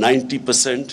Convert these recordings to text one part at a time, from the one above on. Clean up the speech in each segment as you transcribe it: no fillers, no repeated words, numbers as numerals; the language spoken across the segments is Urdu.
90%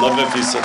90%।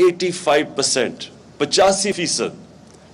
85%, 85%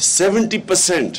70%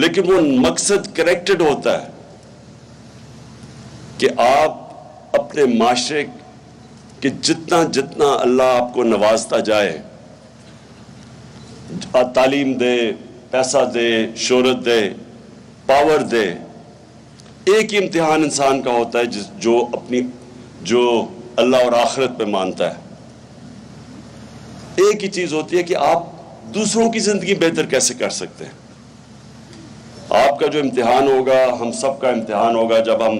لیکن وہ مقصد کریکٹڈ ہوتا ہے کہ آپ اپنے معاشرے کہ جتنا جتنا اللہ آپ کو نوازتا جائے، تعلیم دے، پیسہ دے، شہرت دے، پاور دے، ایک ہی امتحان انسان کا ہوتا ہے جو اللہ اور آخرت پہ مانتا ہے۔ ایک ہی چیز ہوتی ہے کہ آپ دوسروں کی زندگی بہتر کیسے کر سکتے ہیں۔ آپ کا جو امتحان ہوگا، ہم سب کا امتحان ہوگا، جب ہم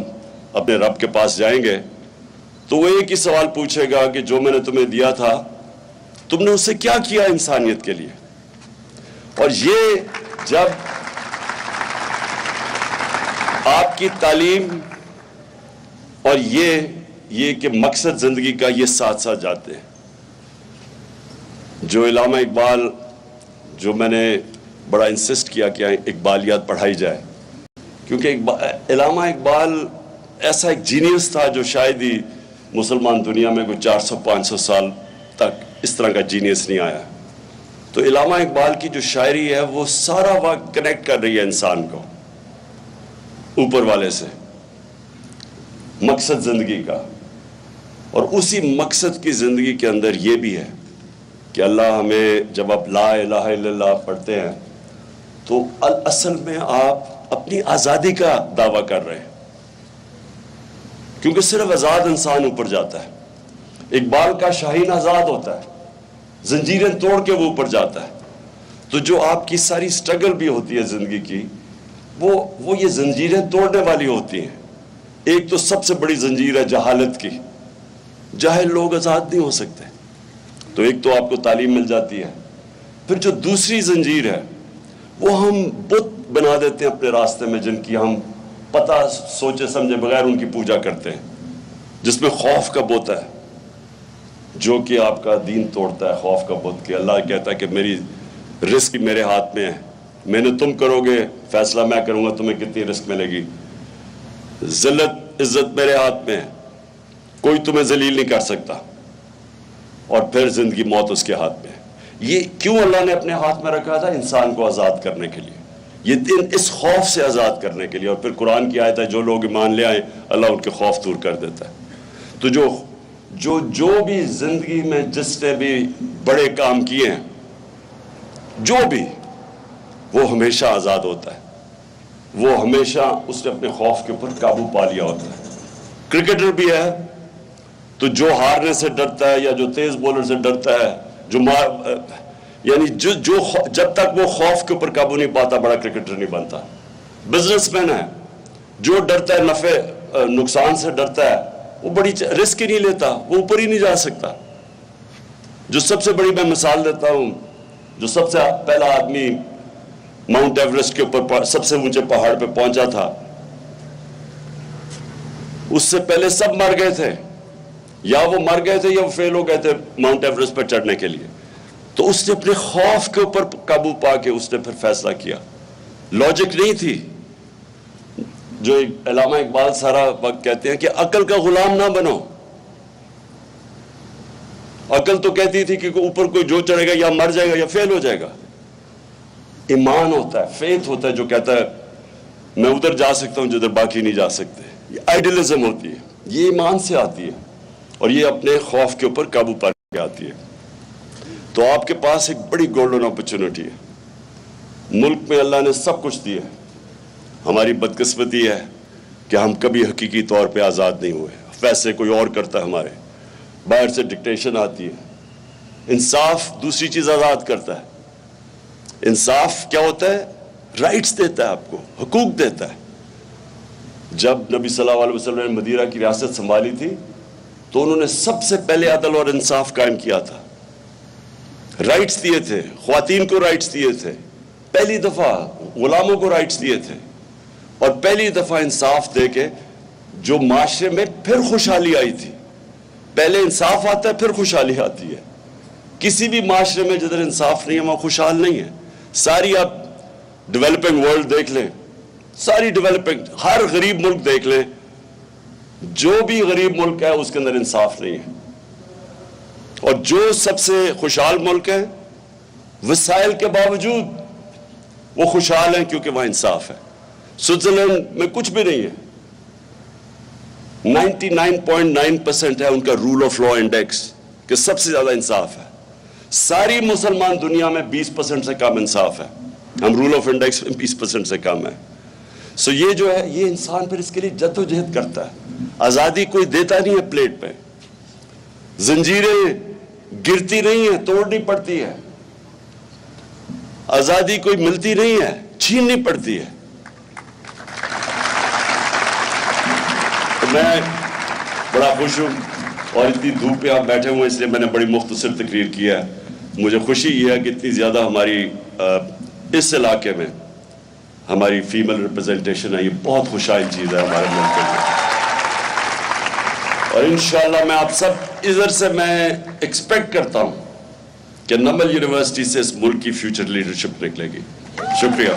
اپنے رب کے پاس جائیں گے تو وہ ایک ہی سوال پوچھے گا کہ جو میں نے تمہیں دیا تھا تم نے اسے کیا کیا انسانیت کے لیے۔ اور یہ جب آپ کی تعلیم اور یہ کہ مقصد زندگی کا یہ ساتھ ساتھ جاتے ہیں، جو علامہ اقبال، جو میں نے بڑا انسسٹ کیا کہ اقبالیات پڑھائی جائے، کیونکہ علامہ اقبال ایسا ایک جینیس تھا جو شاید ہی مسلمان دنیا میں کوئی 400-500 سال تک اس طرح کا جینیس نہیں آیا۔ تو علامہ اقبال کی جو شاعری ہے وہ سارا وقت کنیکٹ کر رہی ہے انسان کو اوپر والے سے، مقصد زندگی کا، اور اسی مقصد کی زندگی کے اندر یہ بھی ہے کہ اللہ ہمیں، جب آپ لا الہ الا اللہ پڑھتے ہیں تو اصل میں آپ اپنی آزادی کا دعویٰ کر رہے ہیں، کیونکہ صرف آزاد انسان اوپر جاتا ہے۔ اقبال کا شاہین آزاد ہوتا ہے، زنجیریں توڑ کے وہ اوپر جاتا ہے۔ تو جو آپ کی ساری سٹرگل بھی ہوتی ہے زندگی کی، وہ یہ زنجیریں توڑنے والی ہوتی ہیں۔ ایک تو سب سے بڑی زنجیر ہے جہالت کی، جاہل لوگ آزاد نہیں ہو سکتے، تو ایک تو آپ کو تعلیم مل جاتی ہے۔ پھر جو دوسری زنجیر ہے وہ ہم بت بنا دیتے ہیں اپنے راستے میں، جن کی ہم پتہ سوچے سمجھے بغیر ان کی پوجا کرتے ہیں، جس میں خوف کا بت ہے جو کہ آپ کا دین توڑتا ہے۔ خوف کا بت کہ اللہ کہتا ہے کہ میری رزق میرے ہاتھ میں ہے، میں نے تم کرو گے فیصلہ، میں کروں گا تمہیں کتنی رزق ملے گی، ذلت عزت میرے ہاتھ میں ہے، کوئی تمہیں ذلیل نہیں کر سکتا، اور پھر زندگی موت اس کے ہاتھ میں ہے۔ یہ کیوں اللہ نے اپنے ہاتھ میں رکھا تھا؟ انسان کو آزاد کرنے کے لیے، یہ دن اس خوف سے آزاد کرنے کے لیے۔ اور پھر قرآن کی آیت ہے جو لوگ ایمان لے آئیں اللہ ان کے خوف دور کر دیتا ہے۔ تو جو بھی زندگی میں جس نے بھی بڑے کام کیے ہیں، جو بھی، وہ ہمیشہ آزاد ہوتا ہے، وہ ہمیشہ اس نے اپنے خوف کے اوپر قابو پا لیا ہوتا ہے۔ کرکٹر بھی ہے تو جو ہارنے سے ڈرتا ہے یا جو تیز بولر سے ڈرتا ہے، یعنی جب تک وہ خوف کے اوپر قابو نہیں پاتا بڑا کرکٹر نہیں بنتا۔ بزنس مین ہے جو ڈرتا ہے، نفع نقصان سے ڈرتا ہے، وہ بڑی رسک ہی نہیں لیتا، وہ اوپر ہی نہیں جا سکتا۔ جو سب سے بڑی میں مثال دیتا ہوں، جو سب سے پہلا آدمی ماؤنٹ ایوریسٹ کے اوپر سب سے اونچے پہاڑ پہ پہنچا تھا، اس سے پہلے سب مر گئے تھے، یا وہ مر گئے تھے یا وہ فیل ہو گئے تھے ماؤنٹ ایوریسٹ پر چڑھنے کے لیے۔ تو اس نے اپنے خوف کے اوپر قابو پا کے اس نے پھر فیصلہ کیا، لاجک نہیں تھی۔ جو علامہ اقبال سارا وقت کہتے ہیں کہ عقل کا غلام نہ بنو۔ عقل تو کہتی تھی کہ اوپر کوئی جو چڑھے گا یا مر جائے گا یا فیل ہو جائے گا۔ ایمان ہوتا ہے، فیتھ ہوتا ہے جو کہتا ہے میں ادھر جا سکتا ہوں جدھر باقی نہیں جا سکتے۔ یہ آئیڈیلزم ہوتی ہے، یہ ایمان سے آتی ہے، اور یہ اپنے خوف کے اوپر قابو پا کے آتی ہے۔ تو آپ کے پاس ایک بڑی گولڈن اپرچونٹی ہے۔ ملک میں اللہ نے سب کچھ دیا ہے، ہماری بدقسمتی ہے کہ ہم کبھی حقیقی طور پہ آزاد نہیں ہوئے، فیصلے کوئی اور کرتا ہے ہمارے، باہر سے ڈکٹیشن آتی ہے۔ انصاف دوسری چیز آزاد کرتا ہے۔ انصاف کیا ہوتا ہے؟ رائٹس دیتا ہے، آپ کو حقوق دیتا ہے۔ جب نبی صلی اللہ علیہ وسلم نے مدینہ کی ریاست سنبھالی تھی تو انہوں نے سب سے پہلے عدل اور انصاف قائم کیا تھا، رائٹس دیے تھے، خواتین کو رائٹس دیے تھے، پہلی دفعہ غلاموں کو رائٹس دیے تھے، اور پہلی دفعہ انصاف دے کے جو معاشرے میں پھر خوشحالی آئی تھی۔ پہلے انصاف آتا ہے پھر خوشحالی آتی ہے۔ کسی بھی معاشرے میں جدھر انصاف نہیں ہے وہاں خوشحال نہیں ہے۔ ساری آپ ڈیولپنگ ورلڈ دیکھ لیں، ساری ڈیولپنگ، ہر غریب ملک دیکھ لیں، جو بھی غریب ملک ہے اس کے اندر انصاف نہیں ہے۔ اور جو سب سے خوشحال ملک ہے، وسائل کے باوجود وہ خوشحال ہیں کیونکہ وہاں انصاف ہے. سوئٹزرلینڈ میں کچھ بھی نہیں ہے. 99.9% ہے ان کا رول آف لا انڈیکس کہ سب سے زیادہ انصاف ہے. ساری مسلمان دنیا میں 20% سے کم انصاف ہے. ہم رول آف انڈیکس میں 20% سے کم ہے. سو یہ جو ہے یہ انسان پھر اس کے لیے جد و جہد کرتا ہے. آزادی کوئی دیتا نہیں ہے پلیٹ پہ. زنجیریں گرتی نہیں ہیں, توڑنی پڑتی ہے. آزادی کوئی ملتی نہیں ہے, چھیننی پڑتی ہے. تو میں بڑا خوش ہوں اور اتنی دھوپ پہ آپ بیٹھے ہوئے اس لیے میں نے بڑی مختصر تقریر کیا ہے. مجھے خوشی یہ ہے کہ اتنی زیادہ ہماری اس علاقے میں ہماری فیمل ریپرزنٹیشن ہے. یہ بہت خوشحال چیز ہے ہمارے ملک کے لیے. اور انشاءاللہ میں آپ سب ادھر سے میں ایکسپیکٹ کرتا ہوں کہ نمل یونیورسٹی سے اس ملک کی فیوچر لیڈرشپ نکلے گی. شکریہ.